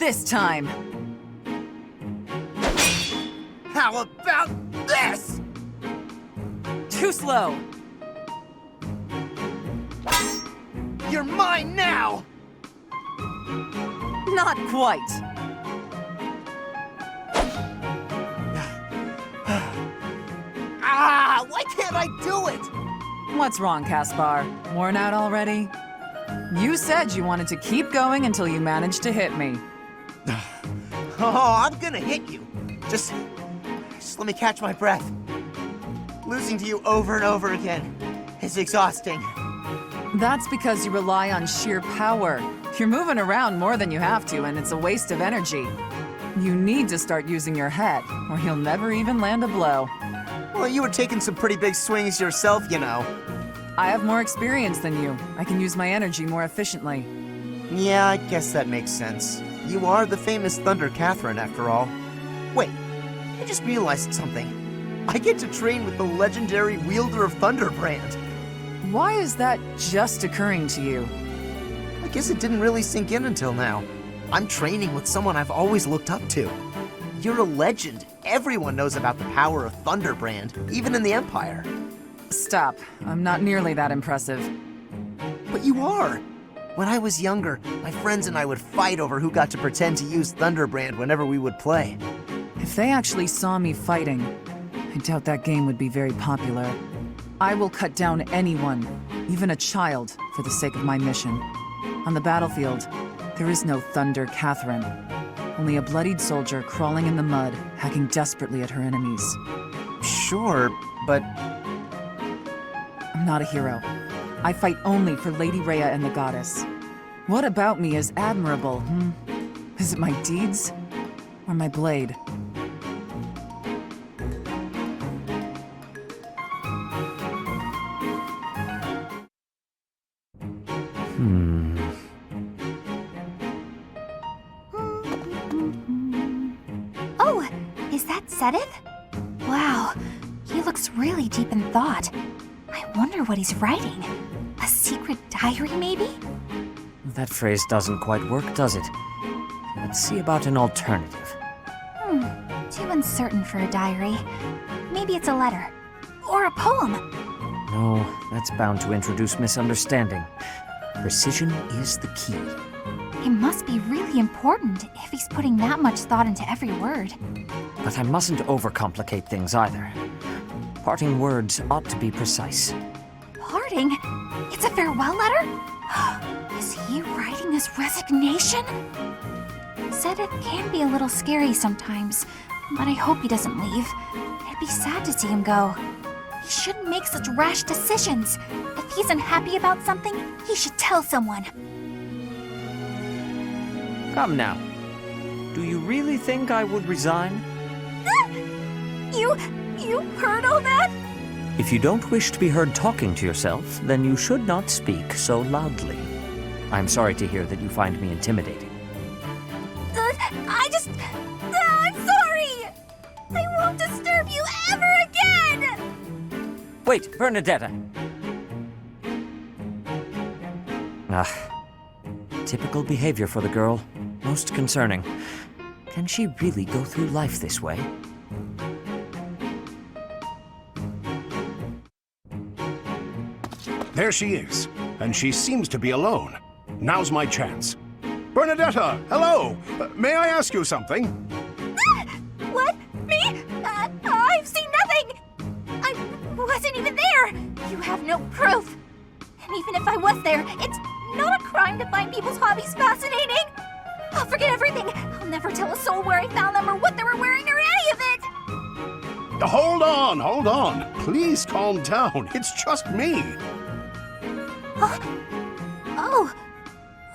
this time? How about this? Too slow. You're mine now! Not quite. Why can't I do it? What's wrong, Caspar? Worn out already? You said you wanted to keep going until you managed to hit me. Oh, I'm gonna hit you. Just let me catch my breath. Losing to you over and over again is exhausting. That's because you rely on sheer power. You're moving around more than you have to, and it's a waste of energy. You need to start using your head, or you'll never even land a blow. Well, you were taking some pretty big swings yourself, you know. I have more experience than you. I can use my energy more efficiently. Yeah, I guess that makes sense. You are the famous Thunder Catherine, after all. Wait, I just realized something. I get to train with the legendary wielder of Thunderbrand. Why is that just occurring to you? I guess it didn't really sink in until now. I'm training with someone I've always looked up to. You're a legend. Everyone knows about the power of Thunderbrand, even in the Empire. Stop. I'm not nearly that impressive. But you are. When I was younger, my friends and I would fight over who got to pretend to use Thunderbrand whenever we would play. If they actually saw me fighting, I doubt that game would be very popular. I will cut down anyone, even a child, for the sake of my mission. On the battlefield, there is no Thunder Catherine. Only a bloodied soldier crawling in the mud, hacking desperately at her enemies. Sure, but... I'm not a hero. I fight only for Lady Rhea and the Goddess. What about me is admirable, Is it my deeds? Or my blade? Oh, is that Sedith? Wow, he looks really deep in thought. I wonder what he's writing. A secret diary, maybe? That phrase doesn't quite work, does it? Let's see about an alternative. Too uncertain for a diary. Maybe it's a letter. Or a poem. No, that's bound to introduce misunderstanding. Precision is the key. It must be really important if he's putting that much thought into every word. But I mustn't overcomplicate things either. Parting words ought to be precise. Parting? It's a farewell letter? Is he writing his resignation? Sedith can be a little scary sometimes, but I hope he doesn't leave. It'd be sad to see him go. He shouldn't make such rash decisions. If he's unhappy about something, he should tell someone. Come now. Do you really think I would resign? You heard all that? If you don't wish to be heard talking to yourself, then you should not speak so loudly. I'm sorry to hear that you find me intimidating. I'm sorry! I won't disturb you ever again! Wait, Bernadetta! Typical behavior for the girl. Most concerning. Can she really go through life this way? There she is, and she seems to be alone. Now's my chance. Bernadetta, hello! May I ask you something? What? Me? I've seen nothing! I wasn't even there! You have no proof! And even if I was there, it's not a crime to find people's hobbies fascinating! I'll forget everything! I'll never tell a soul where I found them or what they were wearing or any of it! Hold on. Please calm down. It's just me.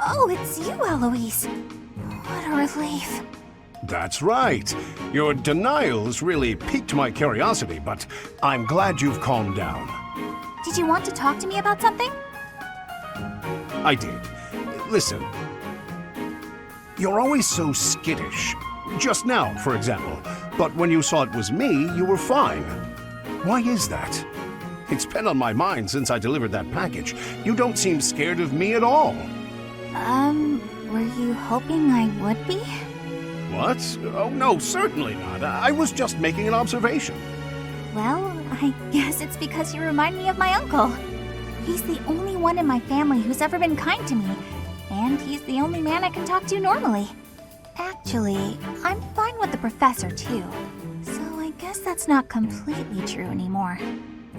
Oh, it's you, Eloise. What a relief. That's right. Your denials really piqued my curiosity, but I'm glad you've calmed down. Did you want to talk to me about something? I did. Listen. You're always so skittish. Just now, for example. But when you saw it was me, you were fine. Why is that? It's been on my mind since I delivered that package. You don't seem scared of me at all. Were you hoping I would be? What? Oh, no, certainly not. I was just making an observation. Well, I guess it's because you remind me of my uncle. He's the only one in my family who's ever been kind to me, and he's the only man I can talk to normally. Actually, I'm fine with the professor too, so I guess that's not completely true anymore.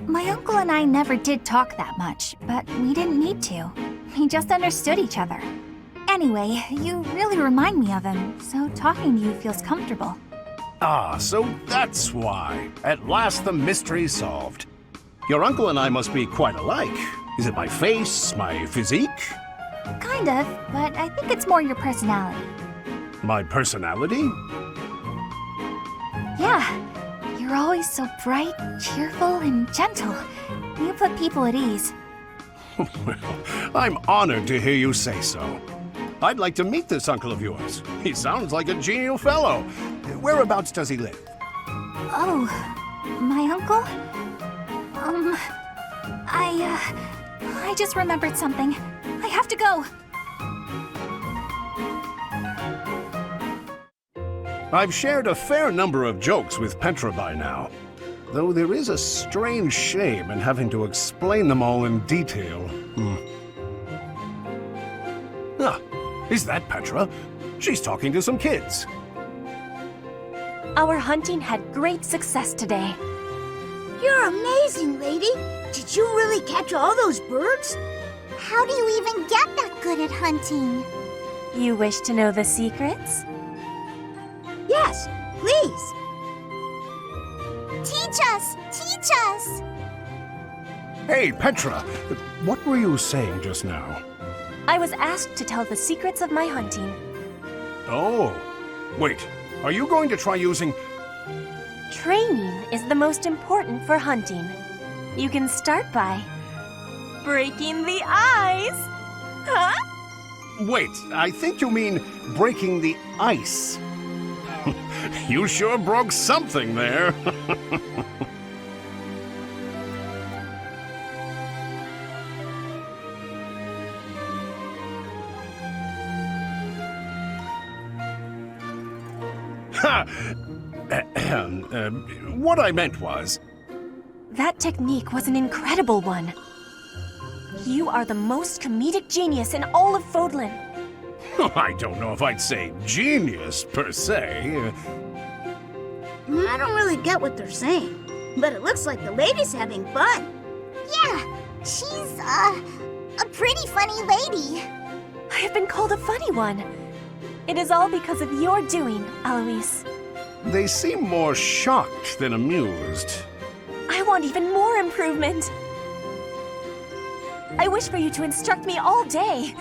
My uncle and I never did talk that much, but we didn't need to. We just understood each other. Anyway, you really remind me of him, so talking to you feels comfortable. Ah, so that's why. At last the mystery's solved. Your uncle and I must be quite alike. Is it my face, my physique? Kind of, but I think it's more your personality. My personality? Yeah, you're always so bright, cheerful, and gentle. You put people at ease. Well, I'm honored to hear you say so. I'd like to meet this uncle of yours. He sounds like a genial fellow. Whereabouts does he live? Oh, my uncle? I just remembered something. I have to go. I've shared a fair number of jokes with Petra by now, though there is a strange shame in having to explain them all in detail. Ah, is that Petra? She's talking to some kids. Our hunting had great success today. You're amazing, lady. Did you really catch all those birds? How do you even get that good at hunting? You wish to know the secrets? Yes, please. Teach us! Teach us! Hey, Petra, what were you saying just now? I was asked to tell the secrets of my hunting. Oh, wait, are you going to try using... Training is the most important for hunting. You can start by breaking the ice. Huh? Wait, I think you mean breaking the ice. You sure broke something there. Ha! What I meant was... That technique was an incredible one. You are the most comedic genius in all of Fodlan. I don't know if I'd say genius, per se. I don't really get what they're saying, but it looks like the lady's having fun. Yeah, she's, a pretty funny lady. I have been called a funny one. It is all because of your doing, Alois. They seem more shocked than amused. I want even more improvement. I wish for you to instruct me all day.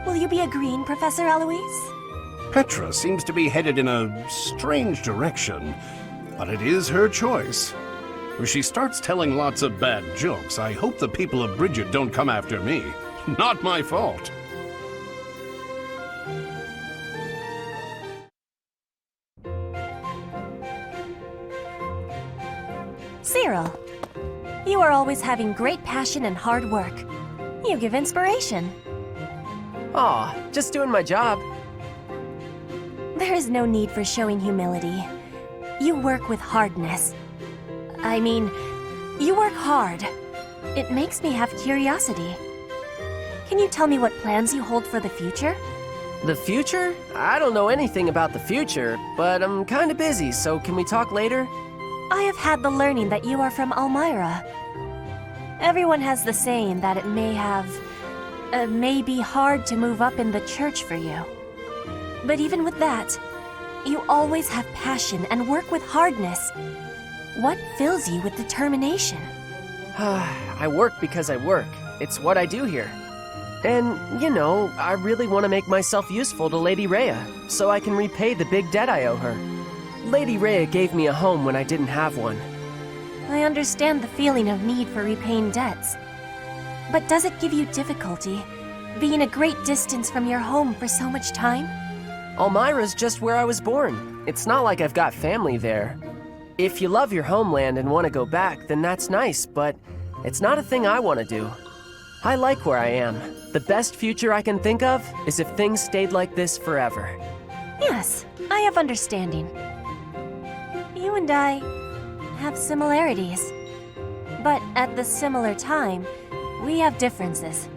Will you be agreeing, Professor Alois? Petra seems to be headed in a strange direction, but it is her choice. If she starts telling lots of bad jokes, I hope the people of Bridget don't come after me. Not my fault. Cyril, you are always having great passion and hard work. You give inspiration. Aw, just doing my job. There is no need for showing humility. You work with hardness. I mean, you work hard. It makes me have curiosity. Can you tell me what plans you hold for the future? The future? I don't know anything about the future, but I'm kinda busy, so can we talk later? I have had the learning that you are from Elmira. Everyone has the saying that it may be hard to move up in the church for you. But even with that, you always have passion and work with hardness. What fills you with determination? I work because I work. It's what I do here. And, you know, I really want to make myself useful to Lady Rhea, so I can repay the big debt I owe her. Lady Rhea gave me a home when I didn't have one. I understand the feeling of need for repaying debts. But does it give you difficulty, being a great distance from your home for so much time? Elmira's just where I was born. It's not like I've got family there. If you love your homeland and want to go back, then that's nice, but it's not a thing I want to do. I like where I am. The best future I can think of is if things stayed like this forever. Yes, I have understanding. You and I have similarities. But at the similar time, we have differences.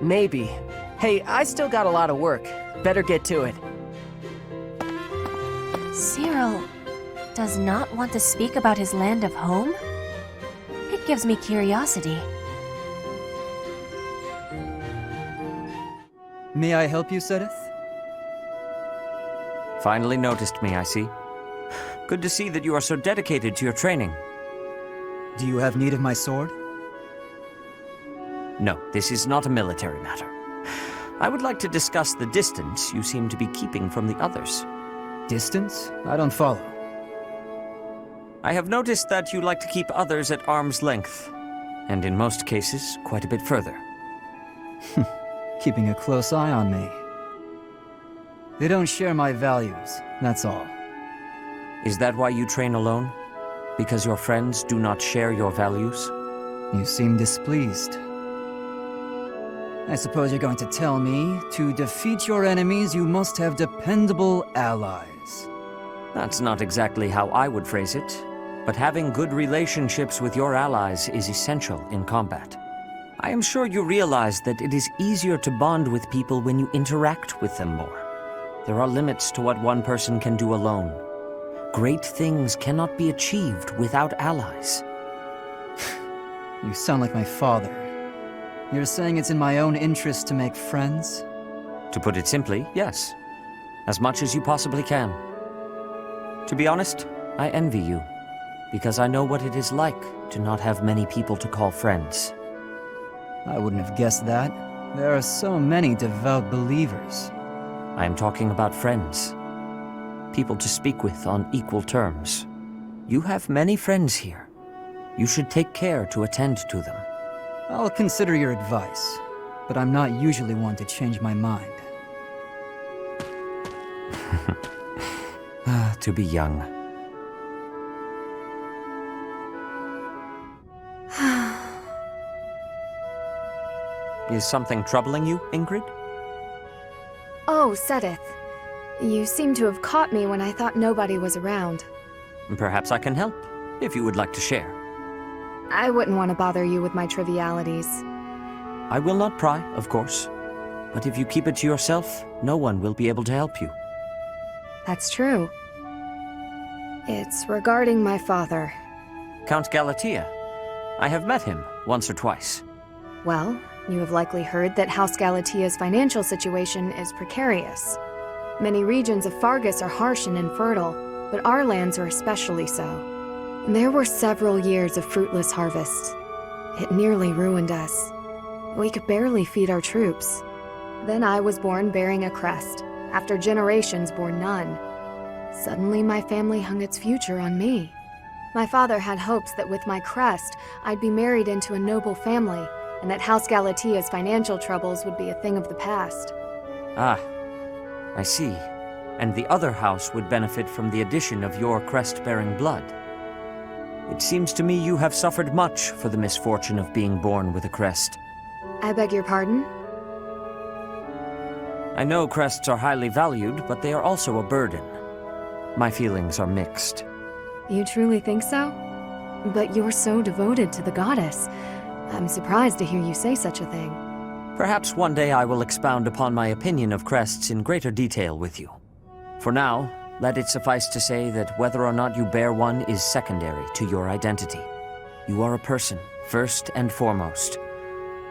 Maybe. Hey, I still got a lot of work. Better get to it. Cyril does not want to speak about his land of home? It gives me curiosity. May I help you, Sedith? Finally noticed me, I see. Good to see that you are so dedicated to your training. Do you have need of my sword? No, this is not a military matter. I would like to discuss the distance you seem to be keeping from the others. Distance? I don't follow. I have noticed that you like to keep others at arm's length, and in most cases, quite a bit further. Keeping a close eye on me. They don't share my values, that's all. Is that why you train alone? Because your friends do not share your values? You seem displeased. I suppose you're going to tell me, to defeat your enemies, you must have dependable allies. That's not exactly how I would phrase it, but having good relationships with your allies is essential in combat. I am sure you realize that it is easier to bond with people when you interact with them more. There are limits to what one person can do alone. Great things cannot be achieved without allies. You sound like my father. You're saying it's in my own interest to make friends? To put it simply, yes. As much as you possibly can. To be honest, I envy you, because I know what it is like to not have many people to call friends. I wouldn't have guessed that. There are so many devout believers. I am talking about friends. People to speak with on equal terms. You have many friends here. You should take care to attend to them. I'll consider your advice, but I'm not usually one to change my mind. To be young. Is something troubling you, Ingrid? Oh, Sedith. You seem to have caught me when I thought nobody was around. Perhaps I can help, if you would like to share. I wouldn't want to bother you with my trivialities. I will not pry, of course. But if you keep it to yourself, no one will be able to help you. That's true. It's regarding my father. Count Galatea. I have met him once or twice. Well, you have likely heard that House Galatea's financial situation is precarious. Many regions of Fargus are harsh and infertile, but our lands are especially so. There were several years of fruitless harvests. It nearly ruined us. We could barely feed our troops. Then I was born bearing a crest, after generations bore none. Suddenly my family hung its future on me. My father had hopes that with my crest, I'd be married into a noble family, and that House Galatea's financial troubles would be a thing of the past. Ah, I see. And the other house would benefit from the addition of your crest-bearing blood. It seems to me you have suffered much for the misfortune of being born with a crest. I beg your pardon? I know crests are highly valued, but they are also a burden. My feelings are mixed. You truly think so? But you're so devoted to the goddess. I'm surprised to hear you say such a thing. Perhaps one day I will expound upon my opinion of crests in greater detail with you. For now, let it suffice to say that whether or not you bear one is secondary to your identity. You are a person, first and foremost.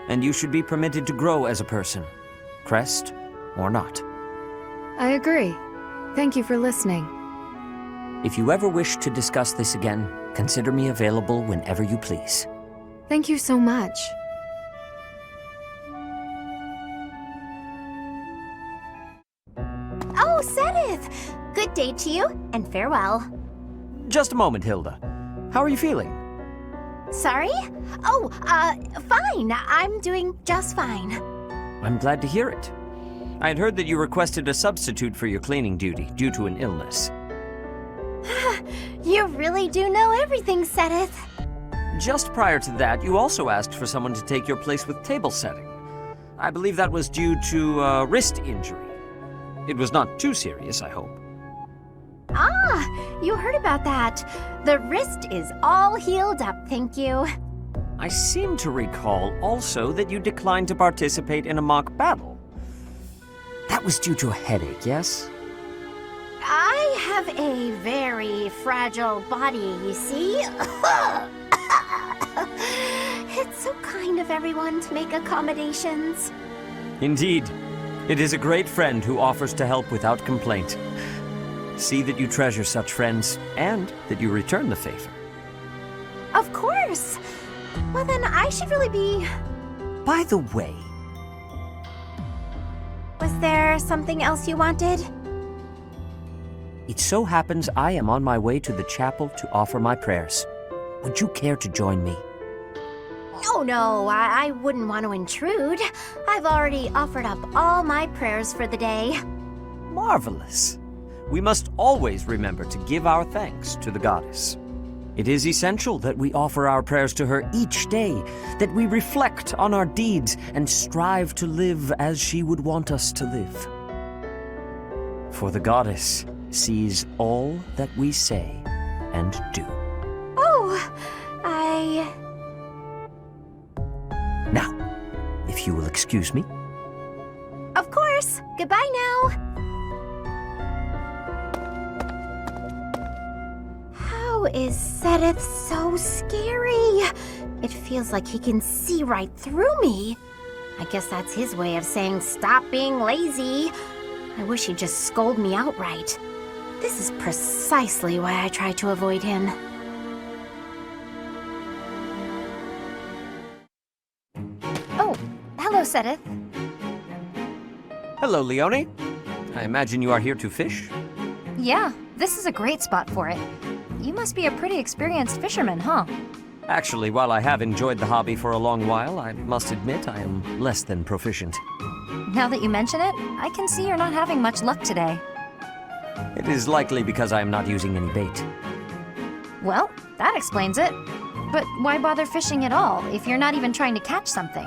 And you should be permitted to grow as a person, crest or not. I agree. Thank you for listening. If you ever wish to discuss this again, consider me available whenever you please. Thank you so much. Oh, Sedith! Good day to you, and farewell. Just a moment, Hilda. How are you feeling? Sorry? Oh, fine. I'm doing just fine. I'm glad to hear it. I had heard that you requested a substitute for your cleaning duty due to an illness. You really do know everything, Sedith. Just prior to that, you also asked for someone to take your place with table setting. I believe that was due to a wrist injury. It was not too serious, I hope. Ah, you heard about that. The wrist is all healed up, thank you. I seem to recall also that you declined to participate in a mock battle. That was due to a headache, yes? I have a very fragile body, you see. It's so kind of everyone to make accommodations. Indeed. It is a great friend who offers to help without complaint. See that you treasure such friends, and that you return the favor. Of course. Well, then I should really be... By the way, Was there something else you wanted? it so happens I am on my way to the chapel to offer my prayers. Would you care to join me? No, I wouldn't want to intrude. I've already offered up all my prayers for the day. Marvelous. We must always remember to give our thanks to the goddess. It is essential that we offer our prayers to her each day, that we reflect on our deeds and strive to live as she would want us to live. For the goddess sees all that we say and do. Oh, Now, if you will excuse me. Of course. Goodbye now. How is Sedith so scary? It feels like he can see right through me. I guess that's his way of saying stop being lazy. I wish he'd just scold me outright. This is precisely why I try to avoid him. Oh, hello, Sedith. Hello, Leone. I imagine you are here to fish? Yeah, this is a great spot for it. You must be a pretty experienced fisherman, huh? Actually, while I have enjoyed the hobby for a long while, I must admit I am less than proficient. Now that you mention it, I can see you're not having much luck today. It is likely because I am not using any bait. Well, that explains it. But why bother fishing at all if you're not even trying to catch something?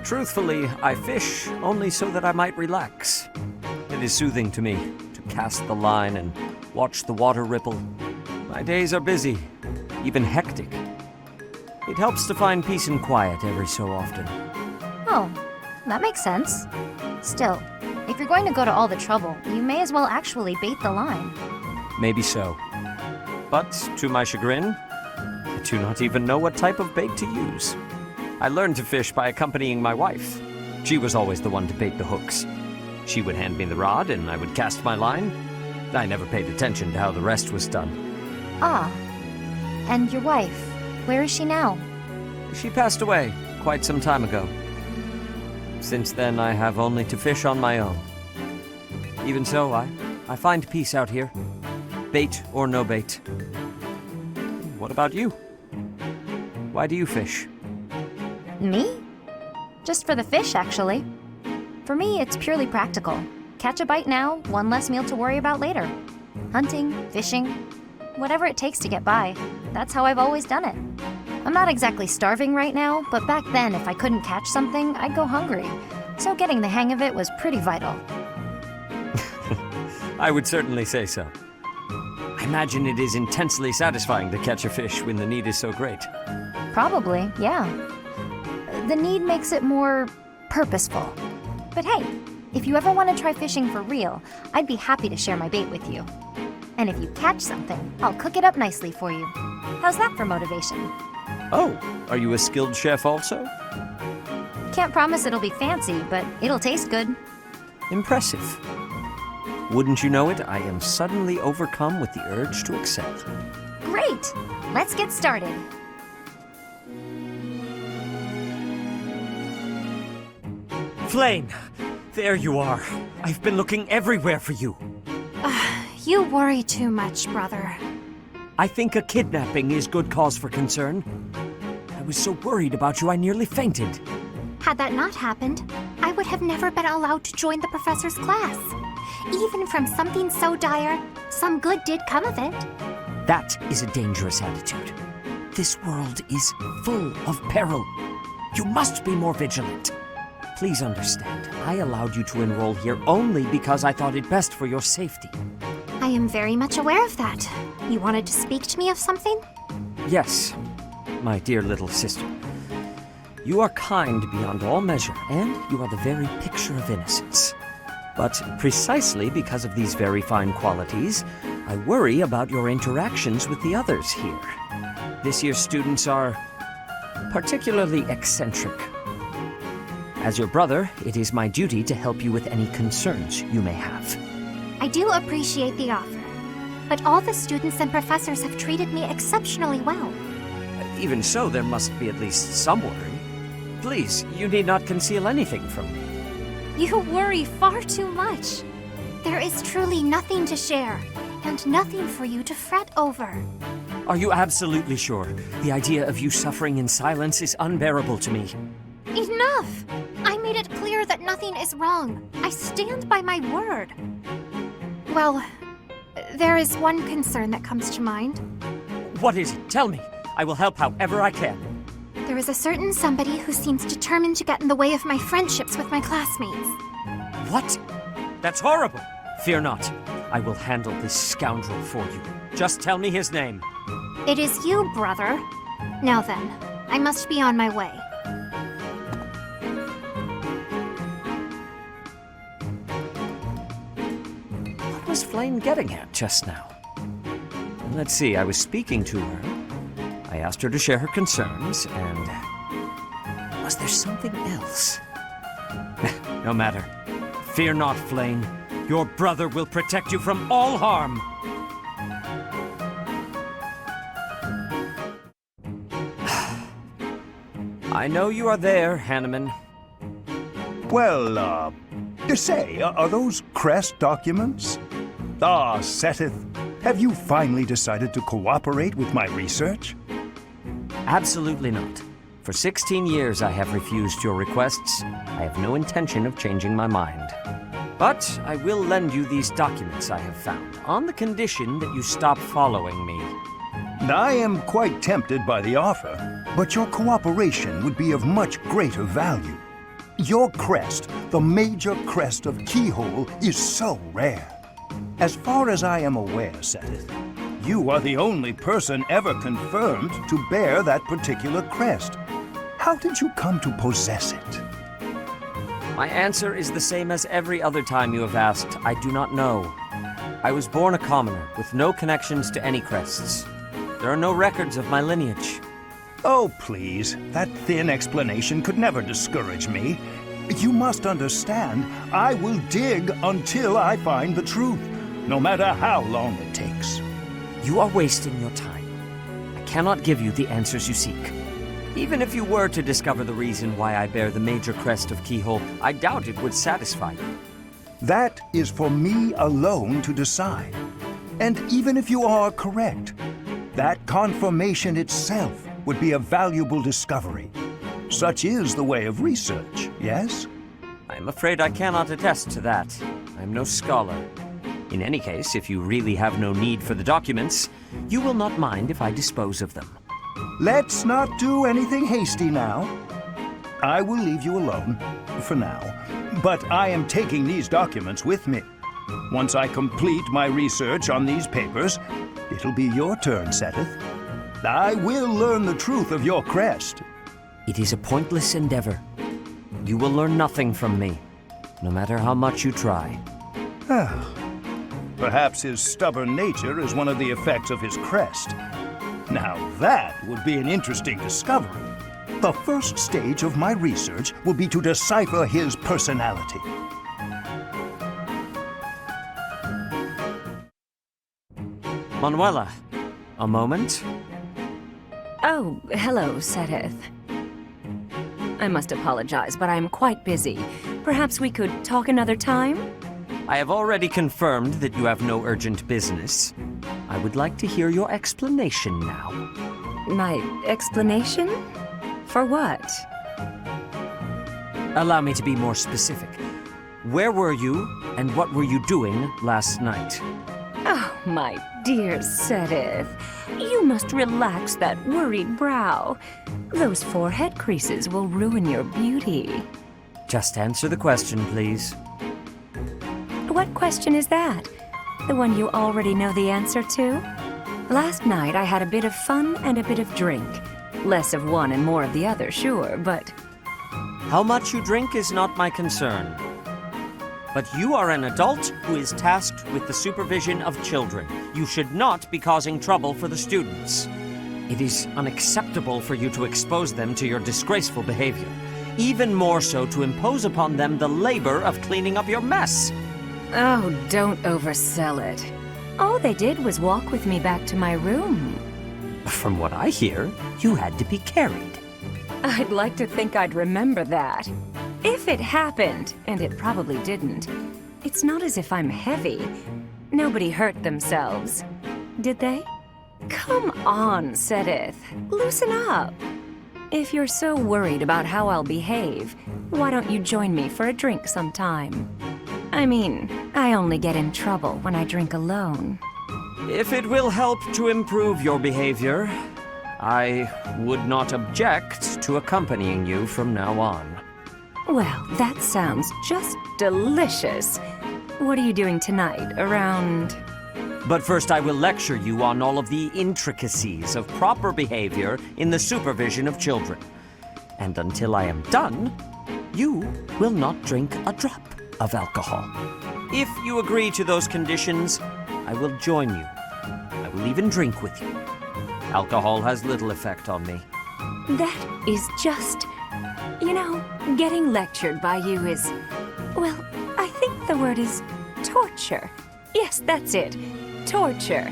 Truthfully, I fish only so that I might relax. It is soothing to me to cast the line and watch the water ripple. My days are busy, even hectic. It helps to find peace and quiet every so often. Oh, that makes sense. Still, if you're going to go to all the trouble, you may as well actually bait the line. Maybe so. But, to my chagrin, I do not even know what type of bait to use. I learned to fish by accompanying my wife. She was always the one to bait the hooks. She would hand me the rod and I would cast my line. I never paid attention to how the rest was done. Ah, and your wife, where is she now? She passed away quite some time ago. Since then, I have only to fish on my own. Even so, I find peace out here. Bait or no bait. What about you? Why do you fish? Me? Just for the fish, actually. For me, it's purely practical. Catch a bite now, one less meal to worry about later. Hunting, fishing, whatever it takes to get by. That's how I've always done it. I'm not exactly starving right now, but back then, if I couldn't catch something, I'd go hungry. So getting the hang of it was pretty vital. I would certainly say so. I imagine it is intensely satisfying to catch a fish when the need is so great. Probably, yeah. The need makes it more purposeful. But hey, if you ever want to try fishing for real, I'd be happy to share my bait with you. And if you catch something, I'll cook it up nicely for you. How's that for motivation? Oh, are you a skilled chef also? Can't promise it'll be fancy, but it'll taste good. Impressive. Wouldn't you know it, I am suddenly overcome with the urge to excel. Great! Let's get started. Flame! There you are. I've been looking everywhere for you. You worry too much, brother. I think a kidnapping is good cause for concern. I was so worried about you I nearly fainted. Had that not happened, I would have never been allowed to join the professor's class. Even from something so dire, some good did come of it. That is a dangerous attitude. This world is full of peril. You must be more vigilant. Please understand, I allowed you to enroll here only because I thought it best for your safety. I am very much aware of that. You wanted to speak to me of something? Yes, my dear little sister. You are kind beyond all measure, and you are the very picture of innocence. But precisely because of these very fine qualities, I worry about your interactions with the others here. This year's students are particularly eccentric. As your brother, it is my duty to help you with any concerns you may have. I do appreciate the offer, but all the students and professors have treated me exceptionally well. Even so, there must be at least some worry. Please, you need not conceal anything from me. You worry far too much. There is truly nothing to share, and nothing for you to fret over. Are you absolutely sure? The idea of you suffering in silence is unbearable to me. Enough! I made it clear that nothing is wrong. I stand by my word. Well, there is one concern that comes to mind. What is it? Tell me. I will help however I can. There is a certain somebody who seems determined to get in the way of my friendships with my classmates. What? That's horrible. Fear not. I will handle this scoundrel for you. Just tell me his name. It is you, brother. Now then, I must be on my way. What was Flame getting at just now? Let's see, I was speaking to her. I asked her to share her concerns, and... was there something else? No matter. Fear not, Flame. Your brother will protect you from all harm. I know you are there, Hanneman. Well, say, are those Crest documents? Ah, Seteth, have you finally decided to cooperate with my research? Absolutely not. For 16 years I have refused your requests. I have no intention of changing my mind. But I will lend you these documents I have found, on the condition that you stop following me. I am quite tempted by the offer, but your cooperation would be of much greater value. Your crest, the major crest of Keyhole, is so rare. As far as I am aware, Seteth, you are the only person ever confirmed to bear that particular crest. How did you come to possess it? My answer is the same as every other time you have asked. I do not know. I was born a commoner, with no connections to any crests. There are no records of my lineage. Oh, please. That thin explanation could never discourage me. You must understand, I will dig until I find the truth, no matter how long it takes. You are wasting your time. I cannot give you the answers you seek. Even if you were to discover the reason why I bear the major crest of Keyhole, I doubt it would satisfy you. That is for me alone to decide. And even if you are correct, that confirmation itself would be a valuable discovery. Such is the way of research, yes? I'm afraid I cannot attest to that. I'm no scholar. In any case, if you really have no need for the documents, you will not mind if I dispose of them. Let's not do anything hasty now. I will leave you alone, for now. But I am taking these documents with me. Once I complete my research on these papers, it'll be your turn, Seteth. I will learn the truth of your crest. It is a pointless endeavor. You will learn nothing from me, no matter how much you try. Perhaps his stubborn nature is one of the effects of his crest. Now that would be an interesting discovery. The first stage of my research will be to decipher his personality. Manuela, a moment? Oh, hello, Seteth. I must apologize, but I'm quite busy. Perhaps we could talk another time? I have already confirmed that you have no urgent business. I would like to hear your explanation now. My explanation? For what? Allow me to be more specific. Where were you, and what were you doing last night? Oh, my dear Sedith, you must relax that worried brow. Those forehead creases will ruin your beauty. Just answer the question, please. What question is that? The one you already know the answer to? Last night I had a bit of fun and a bit of drink. Less of one and more of the other, sure, but... How much you drink is not my concern. But you are an adult who is tasked with the supervision of children. You should not be causing trouble for the students. It is unacceptable for you to expose them to your disgraceful behavior. Even more so to impose upon them the labor of cleaning up your mess. Oh, don't oversell it. All they did was walk with me back to my room. From what I hear, you had to be carried. I'd like to think I'd remember that. If it happened, and it probably didn't, it's not as if I'm heavy. Nobody hurt themselves. Did they? Come on, Sedith. Loosen up. If you're so worried about how I'll behave, why don't you join me for a drink sometime? I mean, I only get in trouble when I drink alone. If it will help to improve your behavior, I would not object to accompanying you from now on. Well, that sounds just delicious. What are you doing tonight, around... But first I will lecture you on all of the intricacies of proper behavior in the supervision of children. And until I am done, you will not drink a drop of alcohol. If you agree to those conditions, I will join you. I will even drink with you. Alcohol has little effect on me. That is just... You know, getting lectured by you is... Well, I think the word is torture. Yes, that's it. Torture.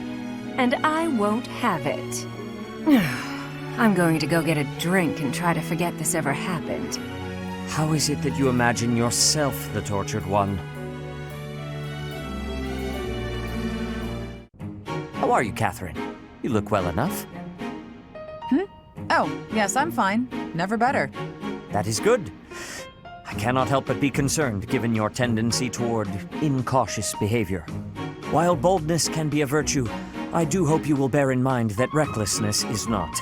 And I won't have it. I'm going to go get a drink and try to forget this ever happened. How is it that you imagine yourself the tortured one? How are you, Catherine? You look well enough. Oh, yes, I'm fine. Never better. That is good. I cannot help but be concerned, given your tendency toward incautious behavior. While boldness can be a virtue, I do hope you will bear in mind that recklessness is not.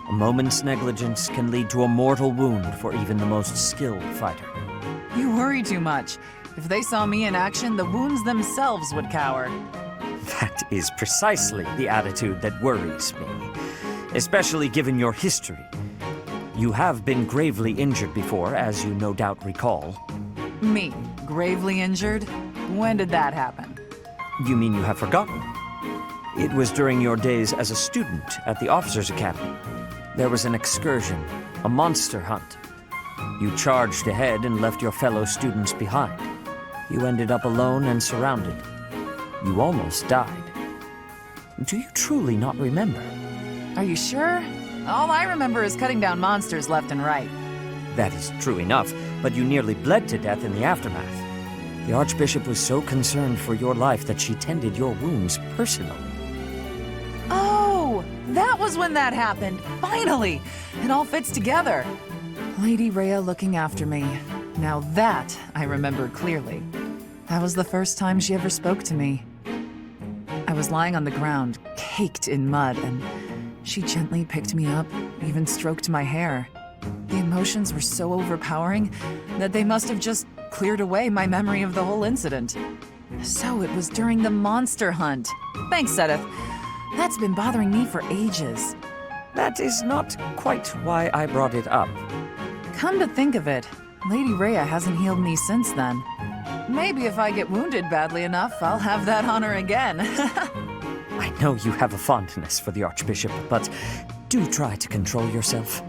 A moment's negligence can lead to a mortal wound for even the most skilled fighter. You worry too much. If they saw me in action, the wounds themselves would cower. That is precisely the attitude that worries me, especially given your history. You have been gravely injured before, as you no doubt recall. Me? Gravely injured? When did that happen? You mean you have forgotten? It was during your days as a student at the Officers' Academy. There was an excursion, a monster hunt. You charged ahead and left your fellow students behind. You ended up alone and surrounded. You almost died. Do you truly not remember? Are you sure? All I remember is cutting down monsters left and right. That is true enough, but you nearly bled to death in the aftermath. The Archbishop was so concerned for your life that she tended your wounds personally. Oh, that was when that happened. Finally! It all fits together. Lady Rhea looking after me. Now that I remember clearly. That was the first time she ever spoke to me. I was lying on the ground, caked in mud, and she gently picked me up, even stroked my hair. The emotions were so overpowering that they must have just cleared away my memory of the whole incident. So it was during the monster hunt. Thanks, Sedith. That's been bothering me for ages. That is not quite why I brought it up. Come to think of it, Lady Rhea hasn't healed me since then. Maybe if I get wounded badly enough, I'll have that honor again. I know you have a fondness for the Archbishop, but do try to control yourself.